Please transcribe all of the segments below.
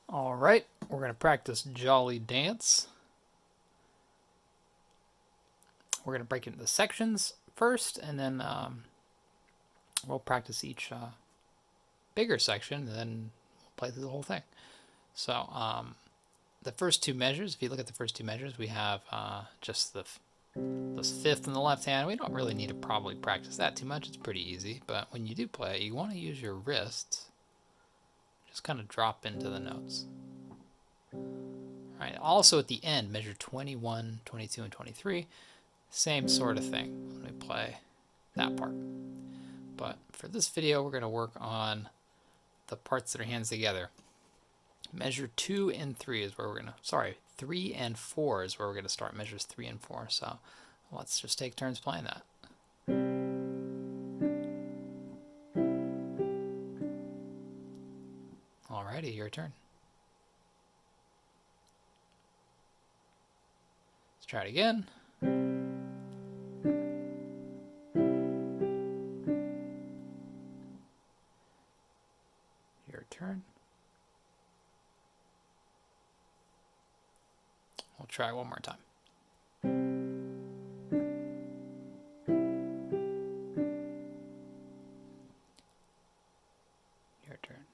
All right, we're going to practice Jolly Dance. We're going to break it into sections first, and then we'll practice each bigger section, and then we'll play through the whole thing. So the first two measures, if you look at the first two measures, we have just this fifth in the left hand. We don't really need to probably practice that too much. It's pretty easy, but when you do play it, you want to use your wrists. Just kind of drop into the notes. All right, also at the end, measure 21, 22, and 23. Same sort of thing when we play that part. But for this video, we're going to work on the parts that are hands together. Measure 2 and 3 is where we're going to, 3 and 4 is where we're going to start, measures 3 and 4. So let's just take turns playing that. Alrighty, your turn. Let's try it again. Your turn. We'll try one more time. Your turn.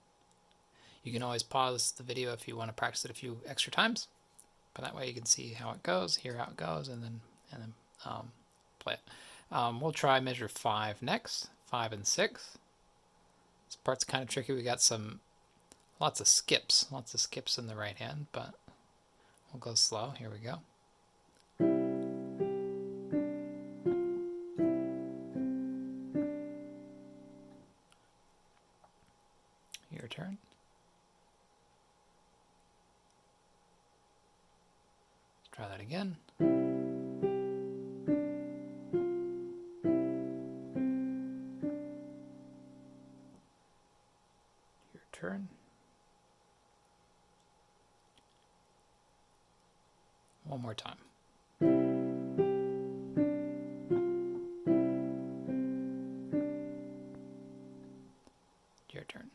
You can always pause the video if you want to practice it a few extra times, but that way you can see how it goes, hear how it goes, and then play it. We'll try measure 5 next, 5 and 6. This part's kind of tricky. We got lots of skips in the right hand, but we'll go slow. Here we go. Your turn. Let's try that again. Your turn. One more time. Your turn.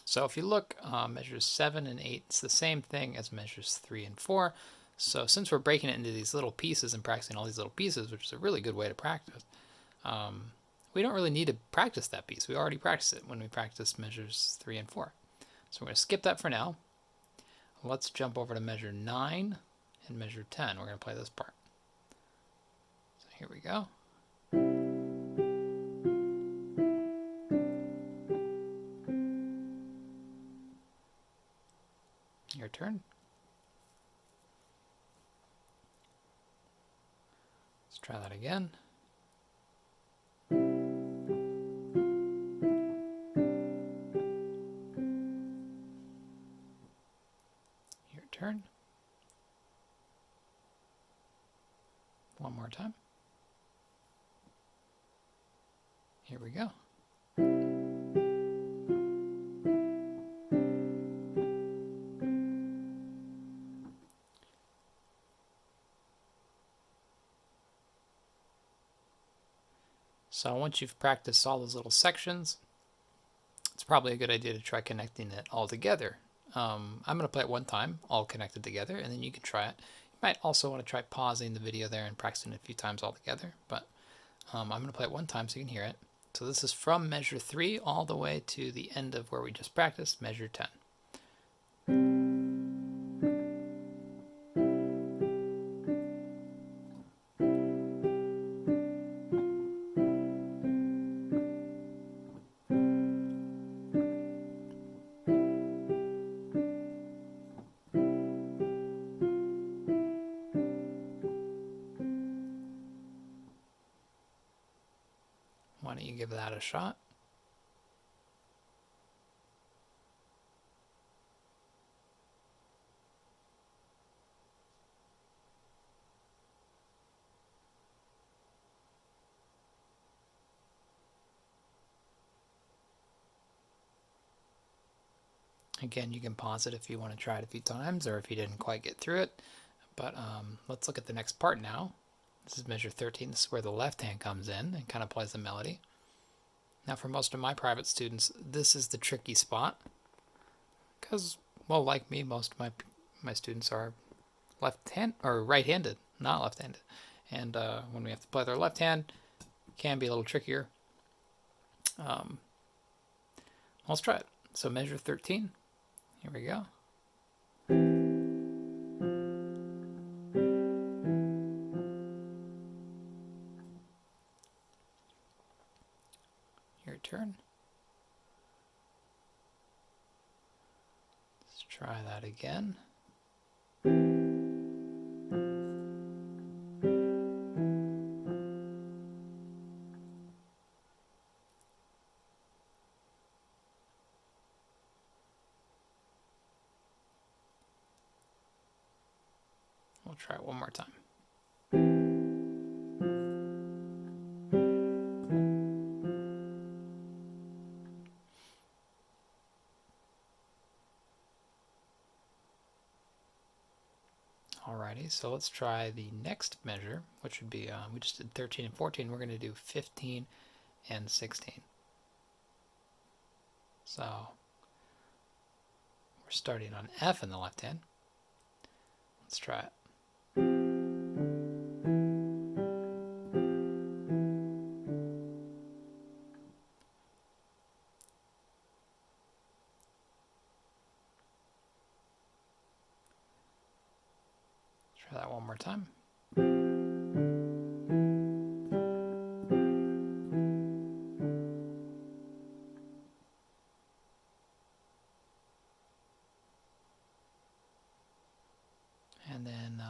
So if you look, measures 7 and 8, it's the same thing as measures 3 and 4. So since we're breaking it into these little pieces and practicing all these little pieces, which is a really good way to practice, we don't really need to practice that piece. We already practiced it when we practiced measures 3 and 4. So we're going to skip that for now. Let's jump over to measure 9 and measure 10. We're going to play this part. So here we go. Your turn. Let's try that again. Your turn. One more time. Here we go. So once you've practiced all those little sections, it's probably a good idea to try connecting it all together. I'm going to play it one time, all connected together, and then you can try it. You might also want to try pausing the video there and practicing it a few times all together, but I'm going to play it one time so you can hear it. So this is from measure 3 all the way to the end of where we just practiced, measure 10. Why don't you give that a shot? Again, you can pause it if you want to try it a few times or if you didn't quite get through it. But let's look at the next part now. This is measure 13. This is where the left hand comes in and kind of plays the melody. Now for most of my private students, this is the tricky spot because, well, like me, most of my students are right-handed, not left-handed. And when we have to play their left hand, it can be a little trickier. Let's try it. So measure 13. Here we go. Your turn. Let's try that again. We'll try it one more time. Alrighty, so let's try the next measure, which would be, we just did 13 and 14. We're going to do 15 and 16. So we're starting on F in the left hand. Let's try it. Try that one more time. And then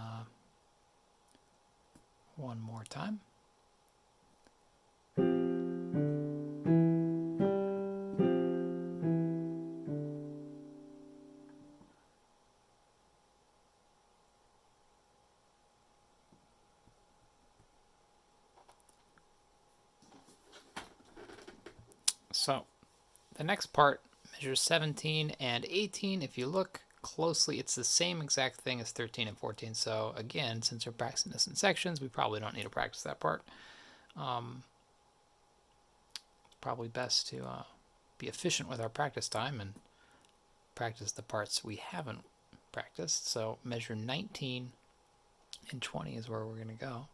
one more time. So the next part measures 17 and 18. If you look closely, it's the same exact thing as 13 and 14. So again, since we're practicing this in sections, we probably don't need to practice that part. Probably best to be efficient with our practice time and practice the parts we haven't practiced. So measure 19 and 20 is where we're going to go.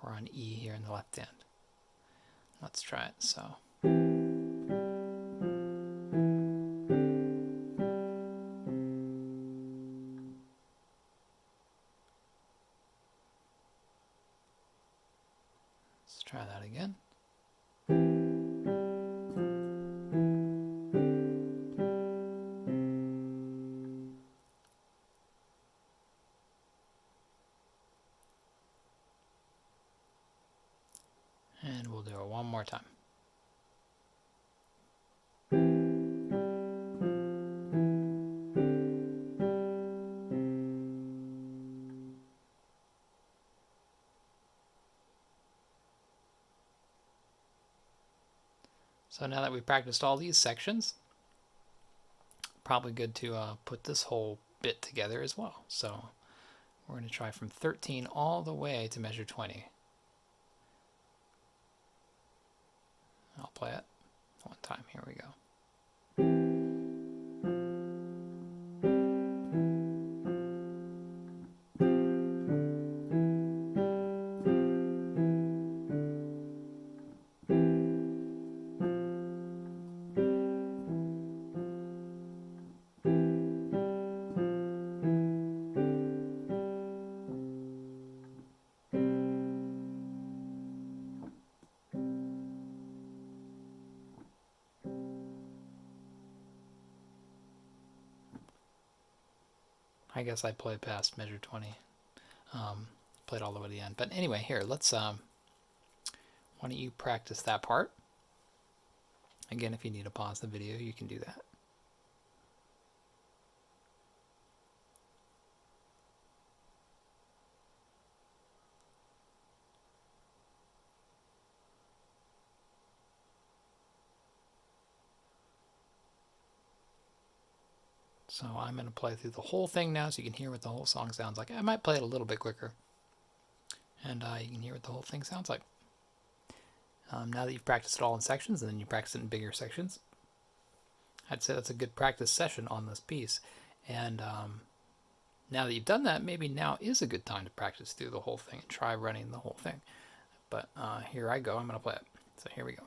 We're on E here in the left hand. Let's try it. So let's try that again. And we'll do it one more time. So now that we've practiced all these sections, probably good to put this whole bit together as well. So we're going to try from 13 all the way to measure 20. I'll play it one time. Here we go. I guess I played past measure 20. Played all the way to the end. But anyway, here, let's, why don't you practice that part? Again, if you need to pause the video, you can do that. So I'm going to play through the whole thing now so you can hear what the whole song sounds like. I might play it a little bit quicker. And you can hear what the whole thing sounds like. Now that you've practiced it all in sections, and then you practice it in bigger sections, I'd say that's a good practice session on this piece. And now that you've done that, maybe now is a good time to practice through the whole thing and try running the whole thing. But here I go. I'm going to play it. So here we go.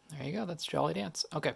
There you go. That's Jolly Dance. Okay.